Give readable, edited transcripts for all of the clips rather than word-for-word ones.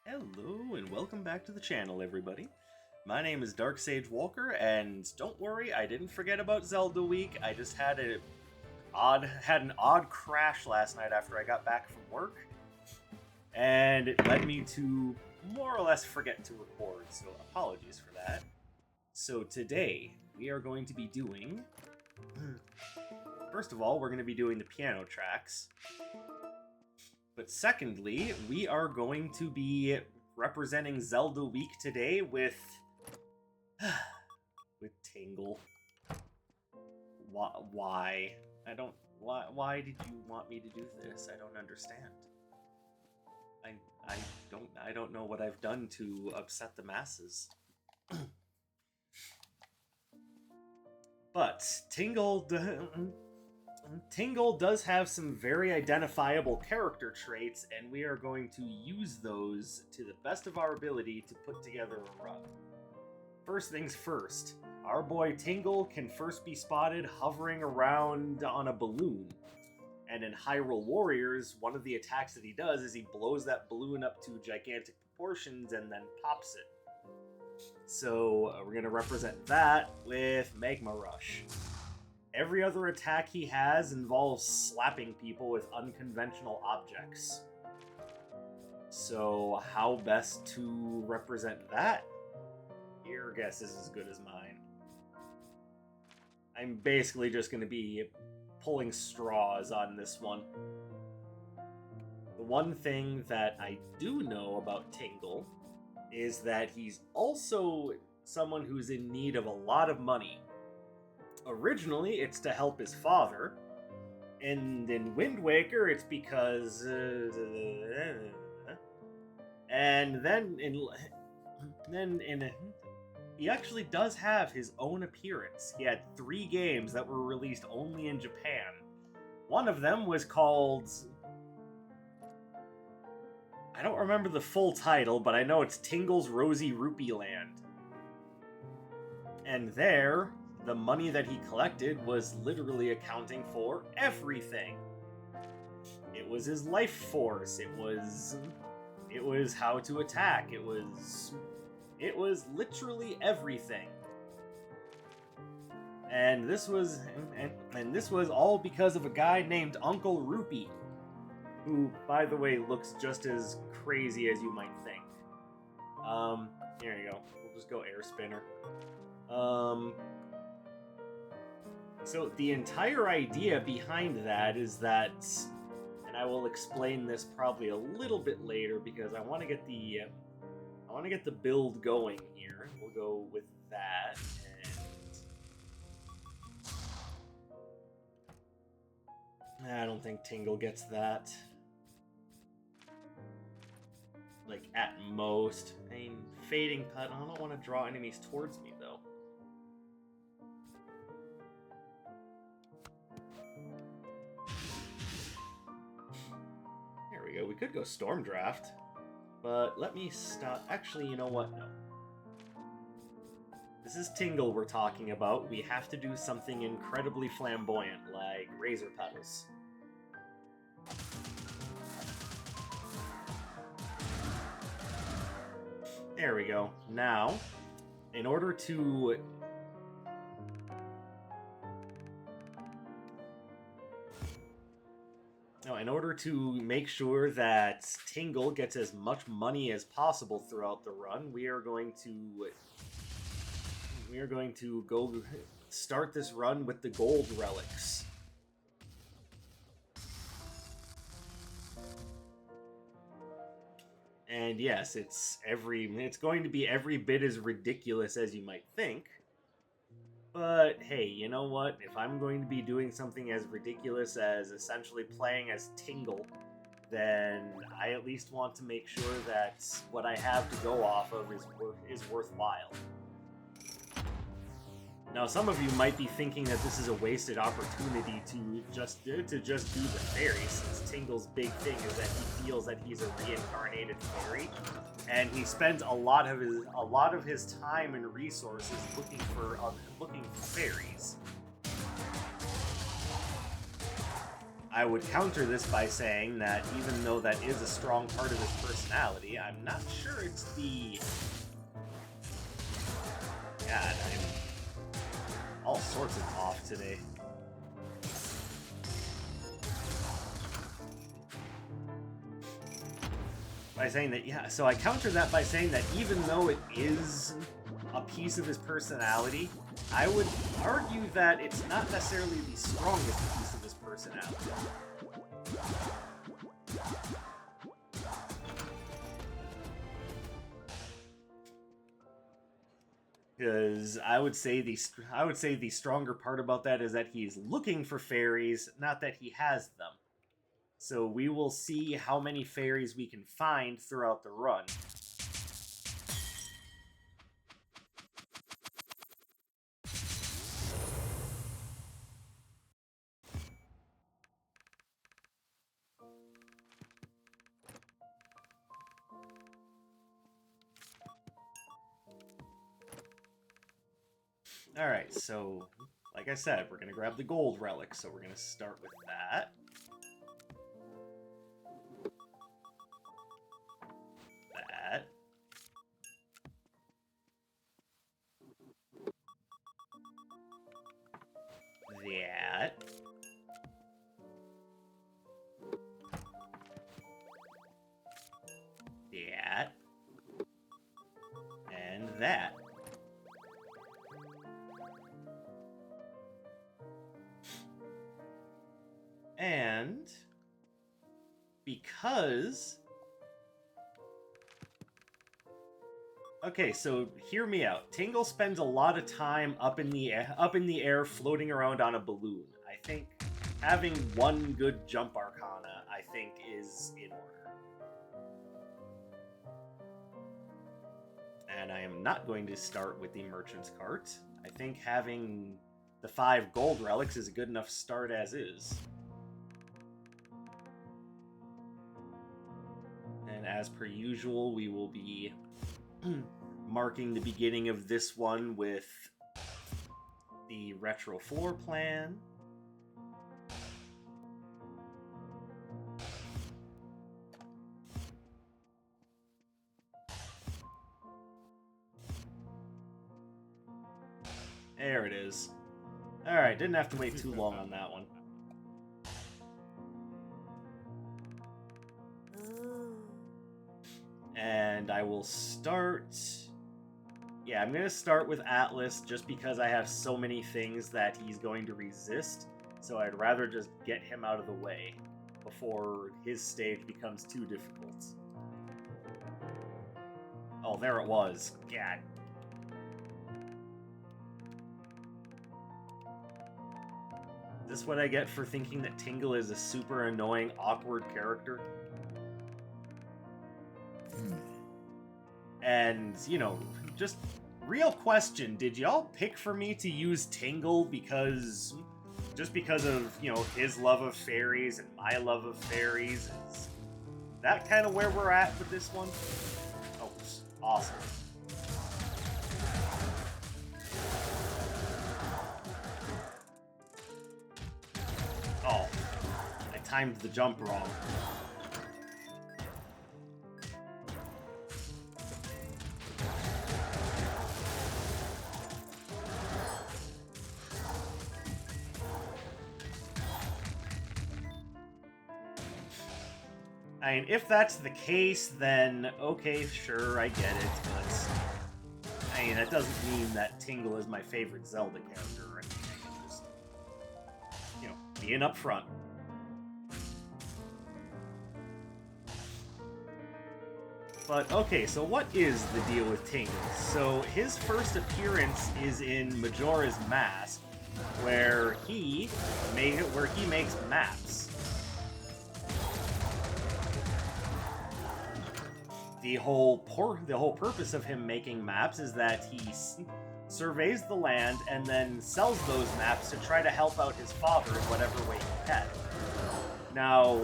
Hello and welcome back to the channel, everybody. My name is Dark Sage Walker, and don't worry, I didn't forget about Zelda Week. I just had an odd crash last night after I got back from work, and it led me to more or less forget to record, so apologies for that. So today we are going to be doing. First of all, we're going to be doing the piano tracks. But secondly, we are going to be representing Zelda Week today with Tingle. Why? Why did you want me to do this? I don't understand. I don't know what I've done to upset the masses. But Tingle does have some very identifiable character traits, and we are going to use those to the best of our ability to put together a run. First things first, our boy Tingle can first be spotted hovering around on a balloon. And in Hyrule Warriors, one of the attacks that he does is he blows that balloon up to gigantic proportions and then pops it. So we're going to represent that with Magma Rush. Every other attack he has involves slapping people with unconventional objects. So how best to represent that? Your guess is as good as mine. I'm basically just going to be pulling straws on this one. The one thing that I do know about Tingle is that he's also someone who's in need of a lot of money. Originally, it's to help his father, and in Wind Waker, it's because... and then he actually does have his own appearance. He had 3 games that were released only in Japan. One of them was called... I don't remember the full title, but I know it's Tingle's Rosy Rupee Land. And there... the money that he collected was literally accounting for everything. It was his life force. It was how to attack. It was literally everything. And this was all because of a guy named Uncle Rupee, who, by the way, looks just as crazy as you might think. Here you go. We'll just go air spinner. So the entire idea behind that is that, and I will explain this probably a little bit later because I want to get the build going here. We'll go with that, and I don't think Tingle gets that. Like at most, I mean, fading putt. I don't want to draw enemies towards me though. We could go Storm Draft, but let me stop. Actually, you know what? No. This is Tingle we're talking about. We have to do something incredibly flamboyant, like Razor Petals. There we go. Now, in order to... Now, in order to make sure that Tingle gets as much money as possible throughout the run, we are going to go start this run with the gold relics. And yes, it's going to be every bit as ridiculous as you might think. But hey, you know what? If I'm going to be doing something as ridiculous as essentially playing as Tingle, then I at least want to make sure that what I have to go off of is worthwhile. Now, some of you might be thinking that this is a wasted opportunity to just do the fairy, since Tingle's big thing is that he feels that he's a reincarnated fairy, and he spends a lot of his time and resources looking for fairies. I would counter this by saying that even though that is a strong part of his personality, I'm not sure it's the... God, I'm all sorts of off today. By saying that, yeah, so I counter that by saying that even though it is a piece of his personality, I would argue that it's not necessarily the strongest piece of his personality. Because I would say the stronger part about that is that he's looking for fairies, not that he has them. So we will see how many fairies we can find throughout the run. Alright, so, like I said, we're going to grab the gold relic, so we're going to start with that. That. That. That. And that. And because... Okay, so hear me out. Tingle spends a lot of time up in the air floating around on a balloon. I think having one good jump arcana, I think, is in order. And I am not going to start with the merchant's cart. I think having the 5 gold relics is a good enough start as is. And as per usual, we will be marking the beginning of this one with the retro floor plan. There it is. Alright, didn't have to wait too long on that one. And I will start... Yeah, I'm going to start with Atlas just because I have so many things that he's going to resist. So I'd rather just get him out of the way before his stage becomes too difficult. Oh, there it was. God. Is this what I get for thinking that Tingle is a super annoying, awkward character? And, you know, just real question, did y'all pick for me to use Tingle because... just because of, you know, his love of fairies and my love of fairies? Is that kind of where we're at with this one? Oh, awesome. Oh, I timed the jump wrong. I mean, if that's the case, then okay, sure, I get it, but I mean, that doesn't mean that Tingle is my favorite Zelda character or anything. It's just, you know, being upfront. But okay, so what is the deal with Tingle? So his first appearance is in Majora's Mask, where he makes maps. The whole purpose of him making maps is that he surveys the land and then sells those maps to try to help out his father in whatever way he can. Now,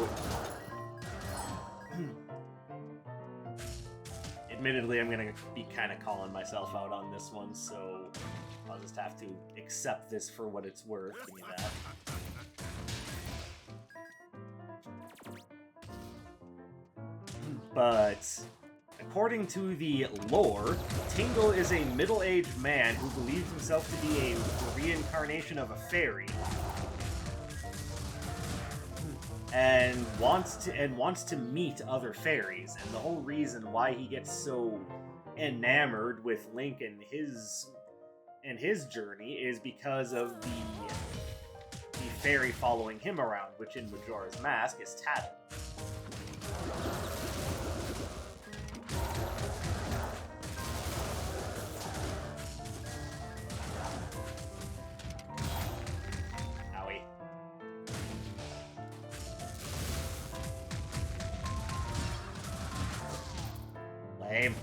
admittedly, I'm going to be kind of calling myself out on this one, so I'll just have to accept this for what it's worth. Give me that. But according to the lore, Tingle is a middle-aged man who believes himself to be a reincarnation of a fairy. And wants to meet other fairies, and the whole reason why he gets so enamored with Link and his journey is because of the fairy following him around, which in Majora's Mask is Tattle. Owie. Lame.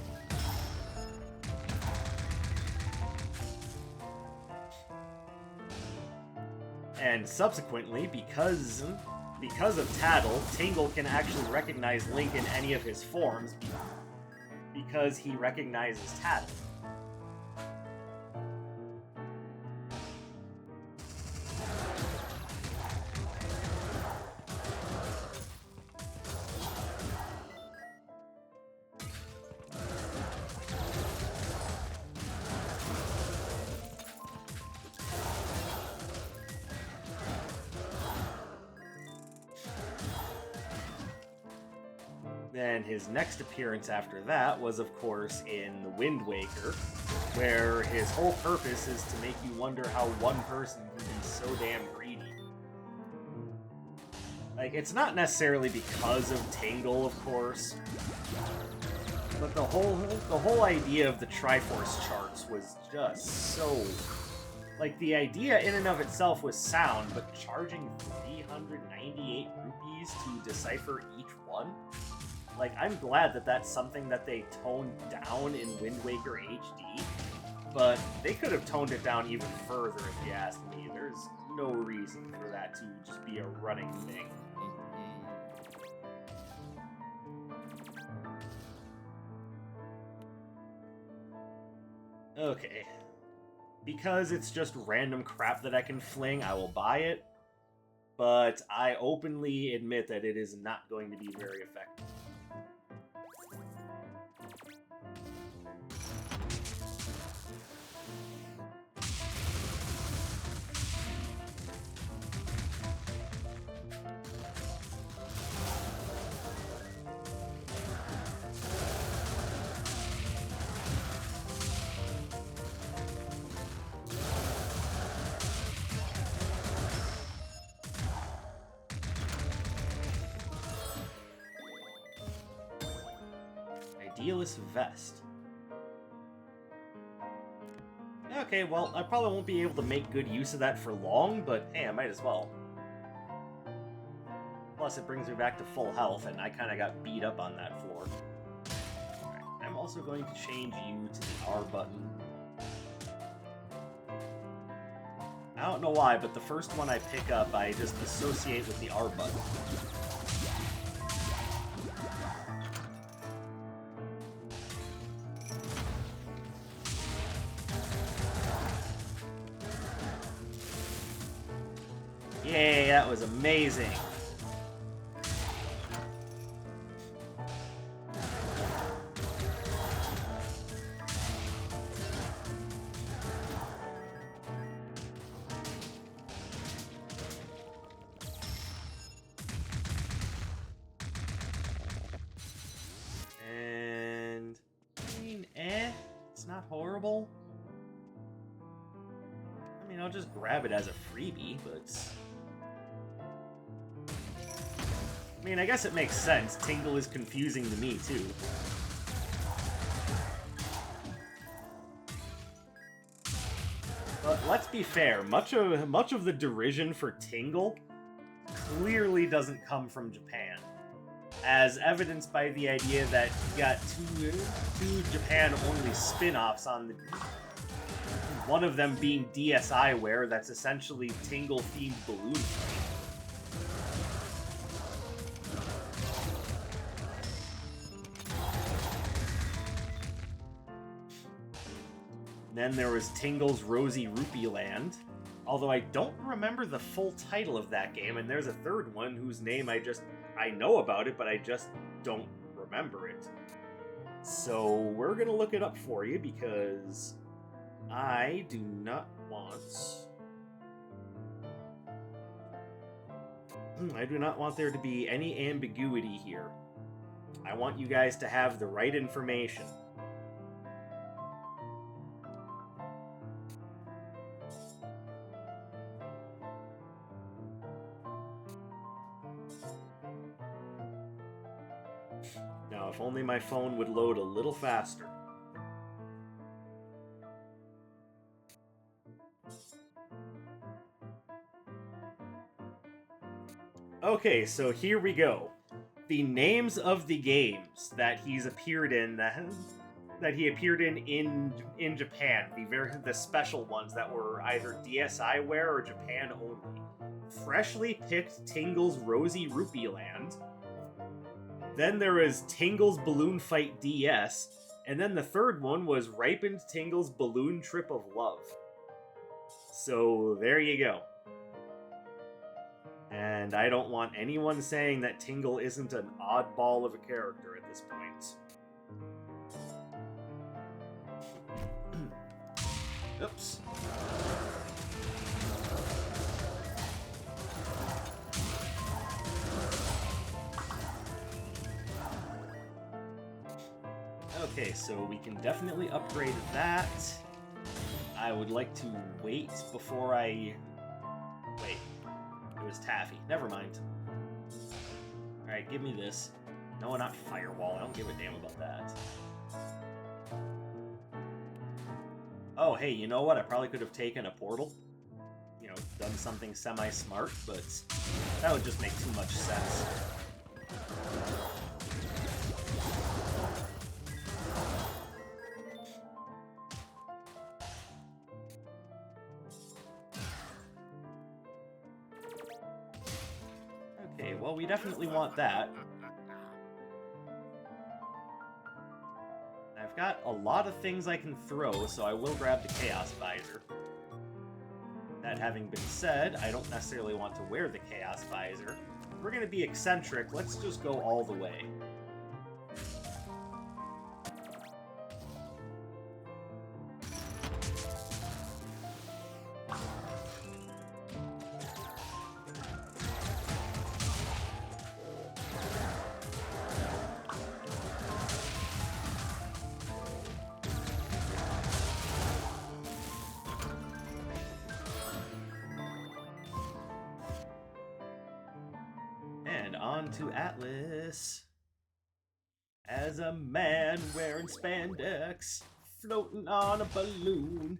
And subsequently, because of Tattle, Tingle can actually recognize Link in any of his forms because he recognizes Tattle. Then his next appearance after that was, of course, in The Wind Waker, where his whole purpose is to make you wonder how one person can be so damn greedy. Like, it's not necessarily because of Tingle, of course, but the whole idea of the Triforce charts was just so... Like, the idea in and of itself was sound, but charging 398 rupees to decipher each one? Like, I'm glad that that's something that they toned down in Wind Waker HD, but they could have toned it down even further if you ask me. There's no reason for that to just be a running thing. Okay. Because it's just random crap that I can fling, I will buy it, but I openly admit that it is not going to be very effective. Idealist Vest. Okay, well, I probably won't be able to make good use of that for long, but hey, I might as well. Plus, it brings me back to full health, and I kind of got beat up on that floor. Alright, I'm also going to change you to the R button. I don't know why, but the first one I pick up, I just associate with the R button. Yay, that was amazing. And I mean, it's not horrible. I mean, I'll just grab it as a freebie, but I mean, I guess it makes sense. Tingle is confusing to me, too. But let's be fair, much of the derision for Tingle clearly doesn't come from Japan, as evidenced by the idea that you got two Japan-only spin-offs on the... One of them being DSiWare, that's essentially Tingle-themed balloon fight. Then there was Tingle's Rosy Rupee Land, although I don't remember the full title of that game, and there's a third one whose name I know about it, but I just don't remember it. So we're going to look it up for you because I do not want... I do not want there to be any ambiguity here. I want you guys to have the right information. Now, if only my phone would load a little faster. Okay, so here we go. The names of the games that he's appeared in, that he appeared in Japan, the special ones that were either DSiWare or Japan only. Freshly picked Tingle's Rosy Rupee Land. Then there was Tingle's Balloon Fight DS, and then the third one was Ripened Tingle's Balloon Trip of Love. So there you go. And I don't want anyone saying that Tingle isn't an oddball of a character at this point. Oops. Okay, so we can definitely upgrade that. I would like to wait before I... Wait. It was Taffy. Never mind. Alright, give me this. No, not Firewall. I don't give a damn about that. Oh, hey, you know what? I probably could have taken a portal. You know, done something semi-smart, but that would just make too much sense. Okay, well, we definitely want that. I've got a lot of things I can throw, so I will grab the Chaos Visor. That having been said, I don't necessarily want to wear the Chaos Visor. If we're going to be eccentric, let's just go all the way. On to Atlas. As a man wearing spandex, floating on a balloon.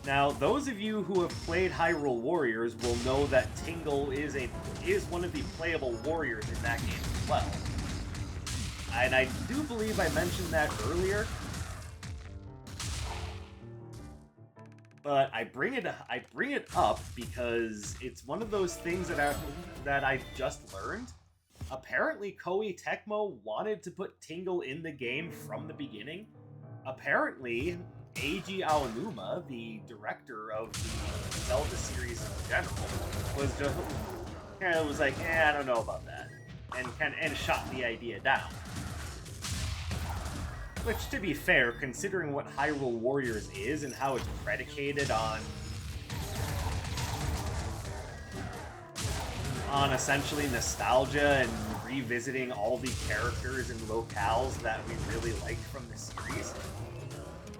Now, those of you who have played Hyrule Warriors will know that Tingle is one of the playable warriors in that game as well. And I do believe I mentioned that earlier. But I bring it up because it's one of those things that I just learned. Apparently, Koei Tecmo wanted to put Tingle in the game from the beginning. Apparently, Eiji Aonuma, the director of the Zelda series in general, was just was like, I don't know about that, and shot the idea down. Which, to be fair, considering what Hyrule Warriors is and how it's predicated on essentially nostalgia and revisiting all the characters and locales that we really liked from the series,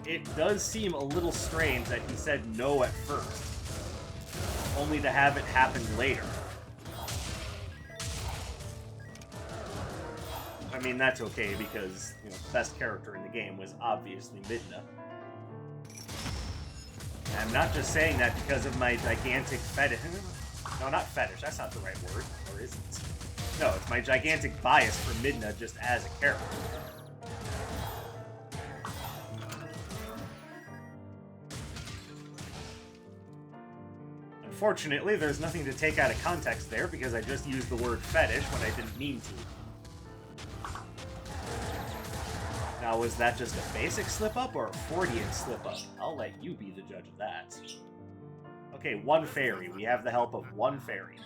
it does seem a little strange that he said no at first, only to have it happen later. I mean, that's okay, because, you know, the best character in the game was obviously Midna. And I'm not just saying that because of my gigantic fetish. No, not fetish, that's not the right word. Or is it? No, it's my gigantic bias for Midna just as a character. Unfortunately, there's nothing to take out of context there because I just used the word fetish when I didn't mean to. Now, was that just a basic slip-up or a Freudian slip-up? I'll let you be the judge of that. Okay, one fairy. We have the help of one fairy.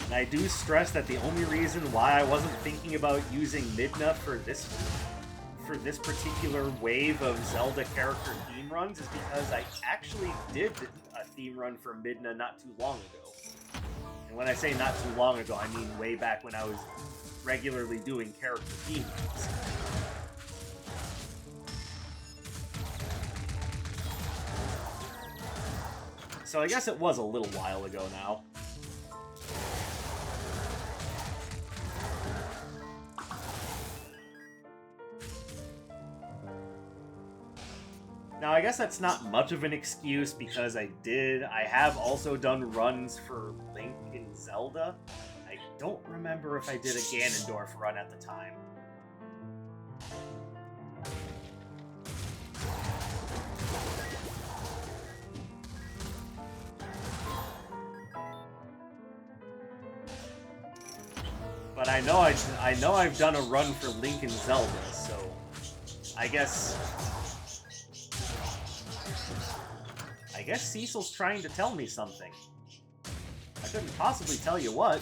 And I do stress that the only reason why I wasn't thinking about using Midna for this particular wave of Zelda character theme runs is because I actually did a theme run for Midna not too long ago. And when I say not too long ago, I mean way back when I was regularly doing character theme runs. So I guess it was a little while ago now. Now, I guess that's not much of an excuse because I have also done runs for Link in Zelda. I don't remember if I did a Ganondorf run at the time. But I know I've done a run for Link in Zelda, so I guess Cecil's trying to tell me something. I couldn't possibly tell you what.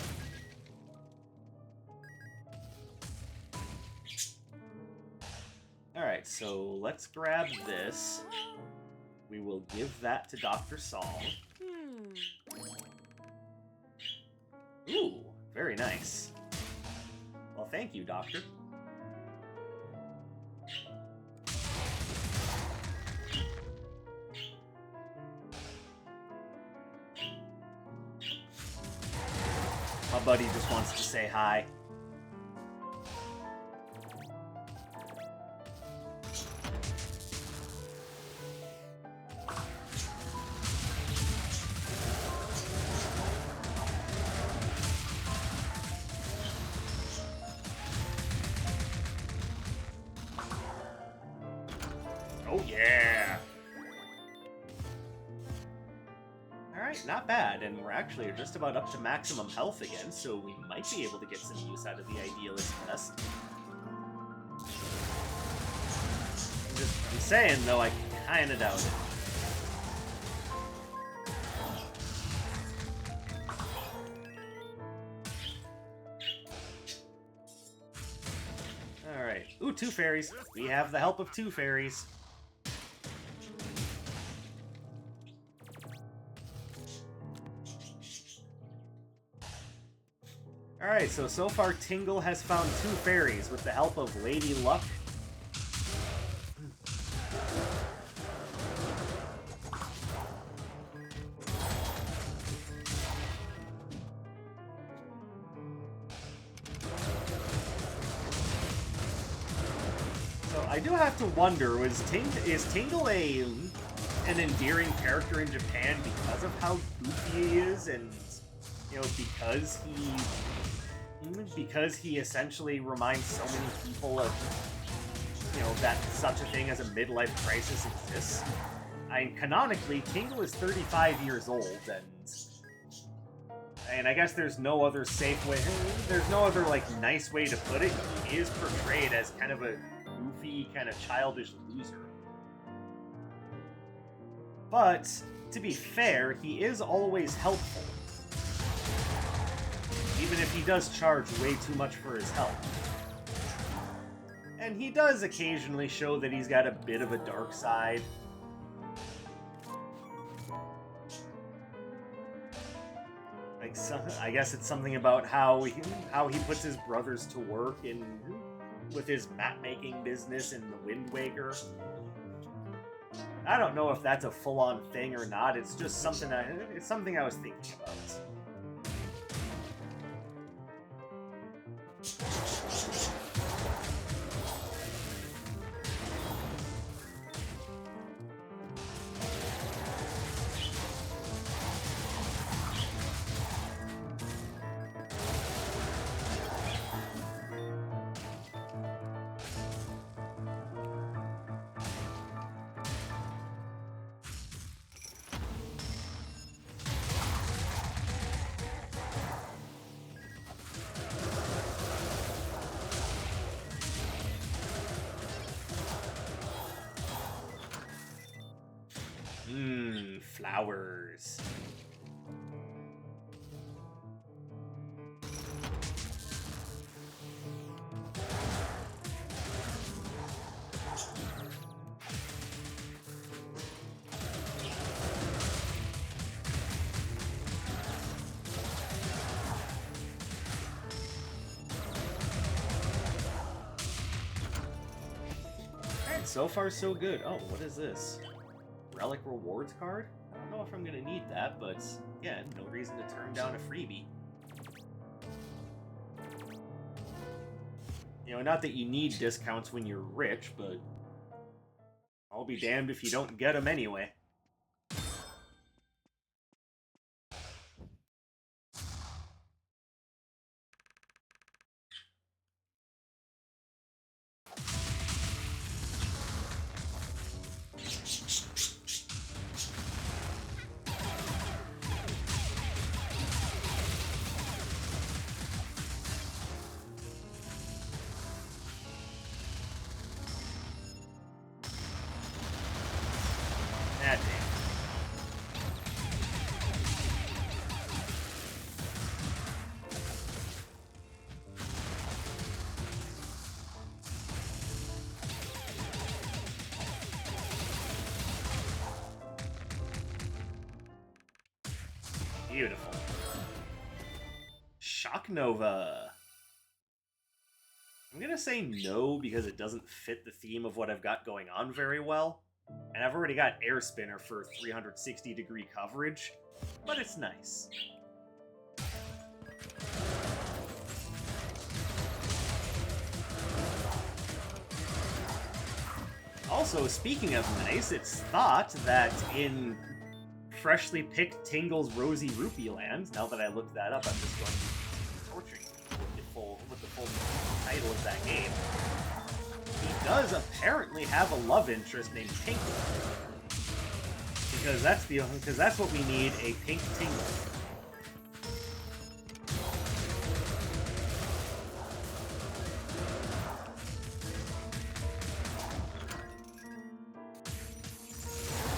Alright, so let's grab this. We will give that to Dr. Song. Ooh, very nice. Well, thank you, Doctor. My buddy just wants to say hi. Oh yeah! Alright, not bad, and we're actually just about up to maximum health again, so we might be able to get some use out of the Idealist Nest. I'm saying, though, I kinda doubt it. Alright. Ooh, 2 fairies. We have the help of 2 fairies. Alright, so far Tingle has found 2 fairies with the help of Lady Luck. So I do have to wonder, is Tingle an endearing character in Japan because of how goofy he is and, you know, because he essentially reminds so many people of, you know, that such a thing as a midlife crisis exists. I mean, canonically, Tingle is 35 years old, and I guess there's no other safe way, there's no other, like, nice way to put it. He is portrayed as kind of a goofy, kind of childish loser. But, to be fair, he is always helpful. Even if he does charge way too much for his help. And he does occasionally show that he's got a bit of a dark side. Like, I guess it's something about how he puts his brothers to work with his map-making business in the Wind Waker. I don't know if that's a full-on thing or not. It's just something I was thinking about. flowers. Alright, so far so good. Oh, what is this? Relic rewards card? I don't know if I'm gonna need that, but yeah, no reason to turn down a freebie. You know, not that you need discounts when you're rich, but I'll be damned if you don't get them anyway. Ah, damn. Beautiful. Shock Nova. I'm gonna say no because it doesn't fit the theme of what I've got going on very well. And I've already got Air Spinner for 360-degree coverage, but it's nice. Also, speaking of nice, it's thought that in freshly picked Tingle's Rosy Rupee Land, now that I looked that up, I'm just going to torturing you with the full title of that game. He does apparently have a love interest named Tingle. Because that's what we need, a pink Tingle.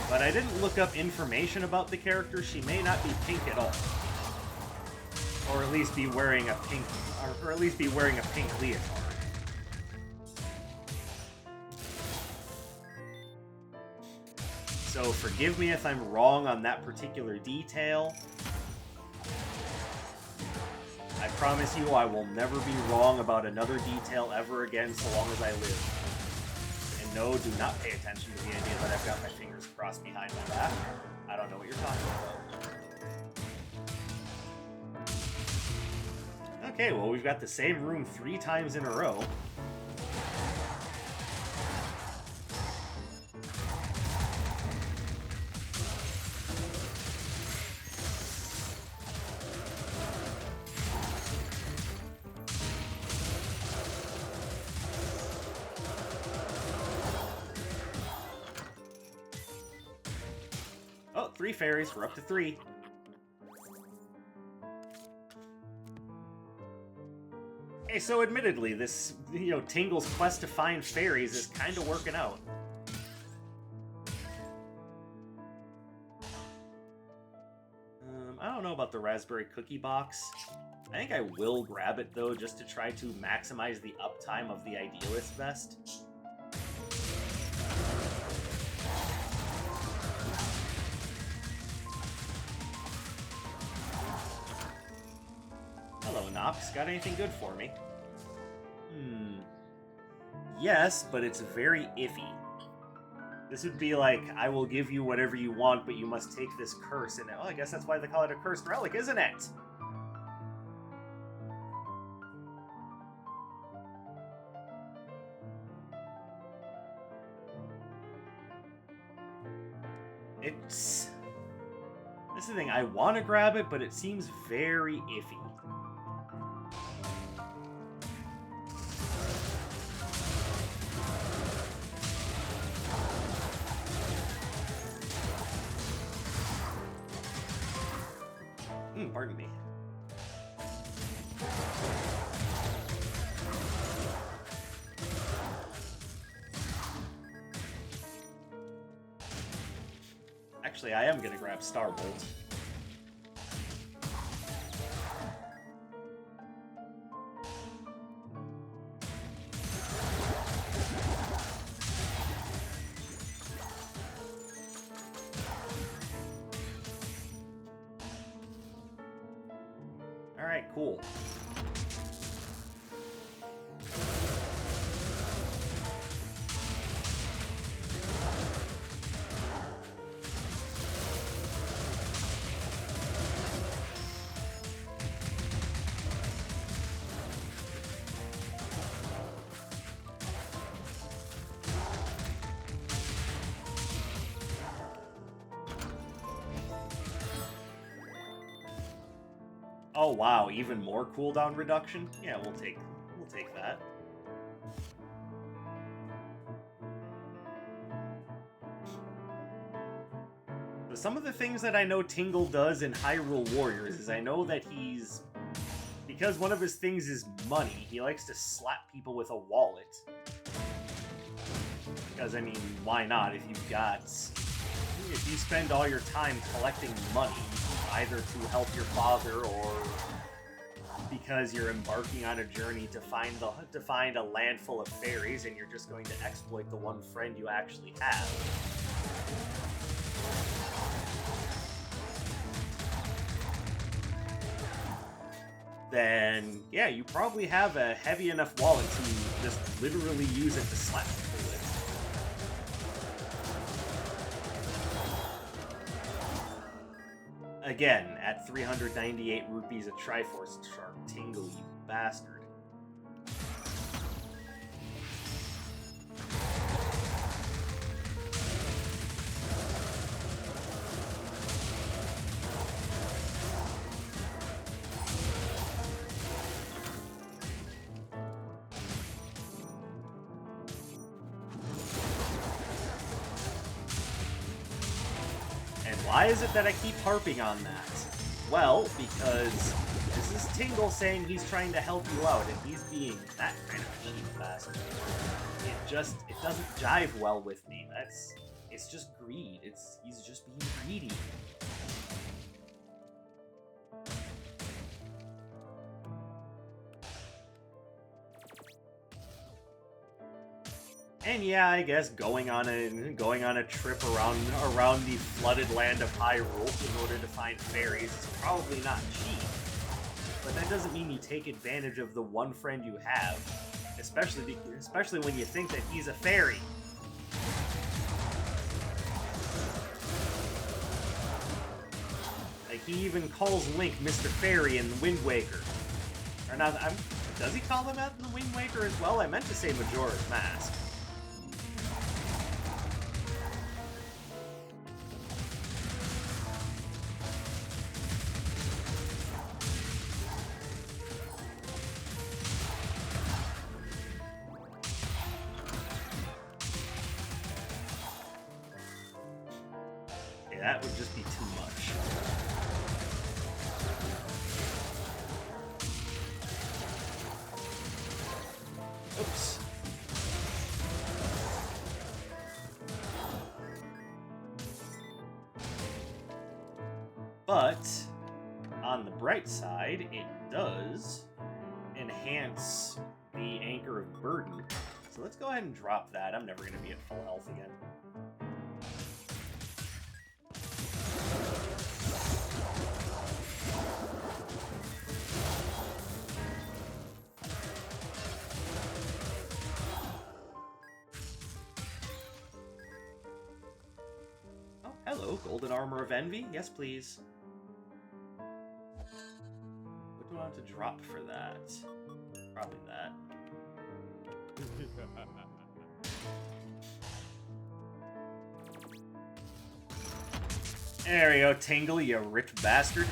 But I didn't look up information about the character. She may not be pink at all. Or at least be wearing a pink leotard. So forgive me if I'm wrong on that particular detail. I promise you I will never be wrong about another detail ever again so long as I live. And no, do not pay attention to the idea that I've got my fingers crossed behind my back. I don't know what you're talking about. Okay, well, we've got the same room 3 times in a row. Oh, 3 fairies. We're up to 3. Okay, so admittedly, this, Tingle's quest to find fairies is kind of working out. I don't know about the raspberry cookie box. I think I will grab it, though, just to try to maximize the uptime of the Idealist Vest. Hello, Nox. Got anything good for me? Yes, but it's very iffy. This would be like, I will give you whatever you want, but you must take this curse. And I guess that's why they call it a cursed relic, isn't it? This is the thing. I want to grab it, but it seems very iffy. Pardon me. Actually, I am gonna grab Starbolt. Alright, cool. Oh wow, even more cooldown reduction? Yeah, we'll take that. So some of the things that I know Tingle does in Hyrule Warriors is I know that because one of his things is money, he likes to slap people with a wallet. Because, I mean, why not? If you spend all your time collecting money, either to help your father or because you're embarking on a journey to find a land full of fairies and you're just going to exploit the one friend you actually have. Then, yeah, you probably have a heavy enough wallet to just literally use it to slap people with. Again, at 398 rupees a Triforce Shark. Tingle, you bastard. Why is it that I keep harping on that? Well, because this is Tingle saying he's trying to help you out, and he's being that kind of a cheap bastard. It doesn't jive well with me. It's just greed. He's just being greedy. And yeah, I guess going on a trip around the flooded land of Hyrule in order to find fairies is probably not cheap. But that doesn't mean you take advantage of the one friend you have, especially when you think that he's a fairy. Like, he even calls Link Mr. Fairy in the Wind Waker. Or not? Does he call him that in the Wind Waker as well? I meant to say Majora's Mask. That would just be too much. Oops. But, on the bright side, it does enhance the Anchor of Burden. So let's go ahead and drop that. I'm never going to be at full health again. Hello, Golden Armor of Envy? Yes, please. What do I want to drop for that? Probably that. There we go, Tingle, you rich bastard.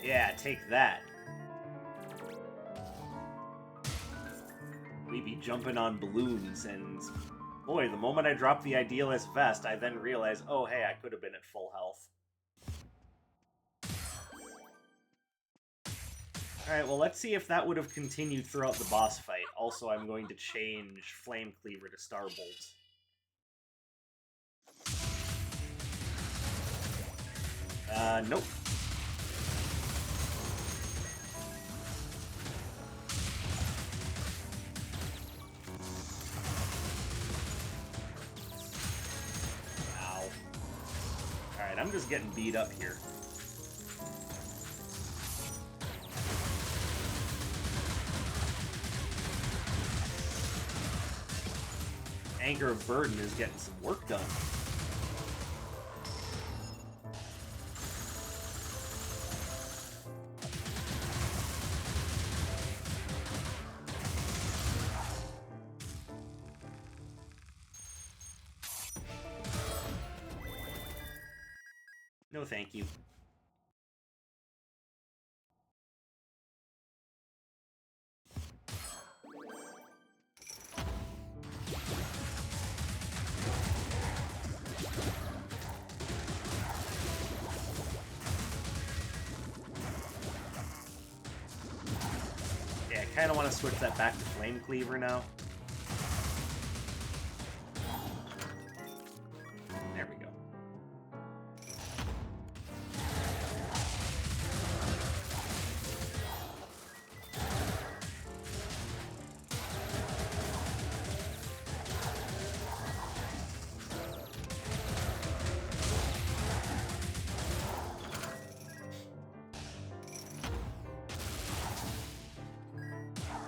Yeah, take that. We be jumping on balloons and Boy, the moment I dropped the Idealist Vest, I then realized, oh hey, I could have been at full health. Alright, well let's see if that would have continued throughout the boss fight. Also, I'm going to change Flame Cleaver to Starbolt. Nope. Ow. Alright, I'm just getting beat up here. Anchor of Burden is getting some work done. No thank you. Yeah, I kind of want to switch that back to Flame Cleaver now. There we go.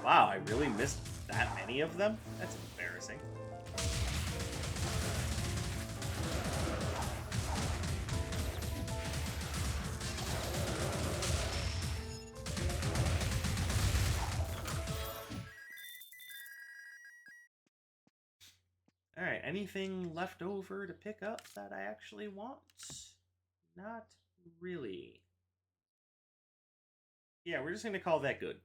Wow, I really missed that many of them? That's embarrassing. Alright, anything left over to pick up that I actually want? Not really. Yeah, we're just going to call that good.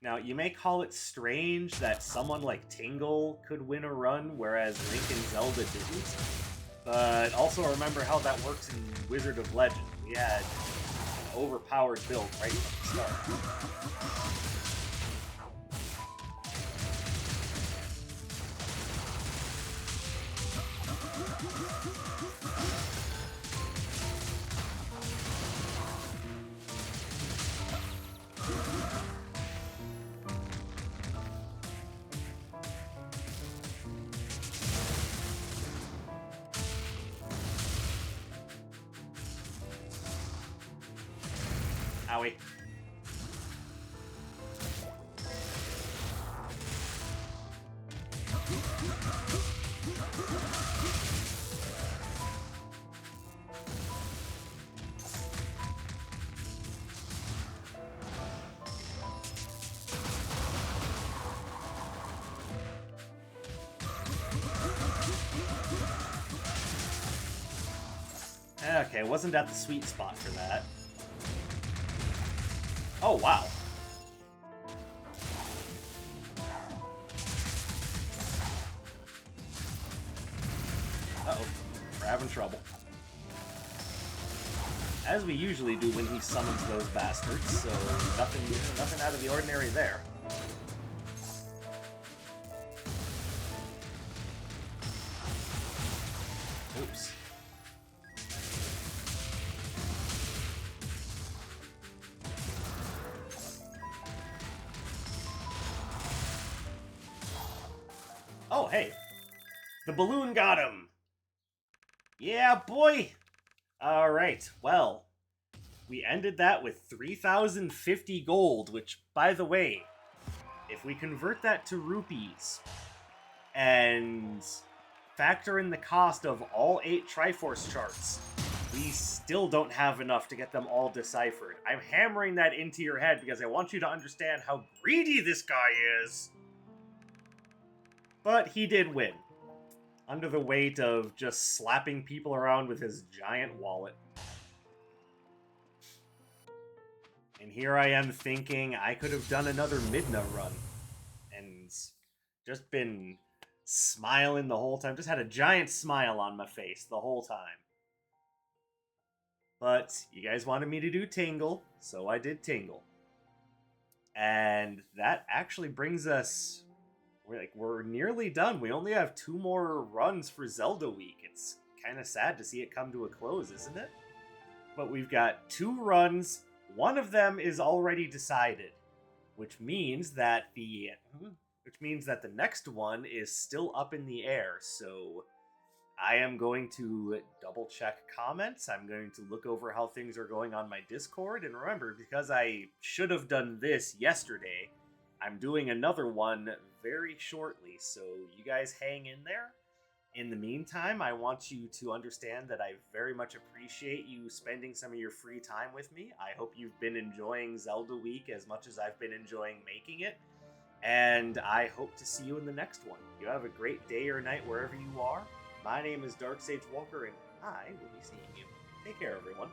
Now, you may call it strange that someone like Tingle could win a run, whereas Link and Zelda didn't. But also remember how that works in Wizard of Legend. We had an overpowered build right from the start. Owie. Okay, wasn't at the sweet spot for that. Oh, wow. Uh-oh. We're having trouble. As we usually do when he summons those bastards, so nothing out of the ordinary there. Oops. Oh, hey. The balloon got him! Yeah, boy! Alright, well. We ended that with 3,050 gold, which, by the way, if we convert that to rupees and factor in the cost of all 8 Triforce charts, we still don't have enough to get them all deciphered. I'm hammering that into your head because I want you to understand how greedy this guy is. But he did win, under the weight of just slapping people around with his giant wallet. And here I am thinking I could have done another Midna run and just been smiling the whole time. Just had a giant smile on my face the whole time. But you guys wanted me to do Tingle, so I did Tingle. And that actually brings us we're nearly done. We only have 2 more runs for Zelda Week. It's kind of sad to see it come to a close, isn't it? But we've got 2 runs. One of them is already decided, which means that the next one is still up in the air. So I am going to double check comments. I'm going to look over how things are going on my Discord. And remember, because I should have done this yesterday, I'm doing another one very shortly. So you guys hang in there. In the meantime, I want you to understand that I very much appreciate you spending some of your free time with me. I hope you've been enjoying Zelda Week as much as I've been enjoying making it. And I hope to see you in the next one. You have a great day or night wherever you are. My name is Dark Sage Walker, and I will be seeing you. Take care, everyone.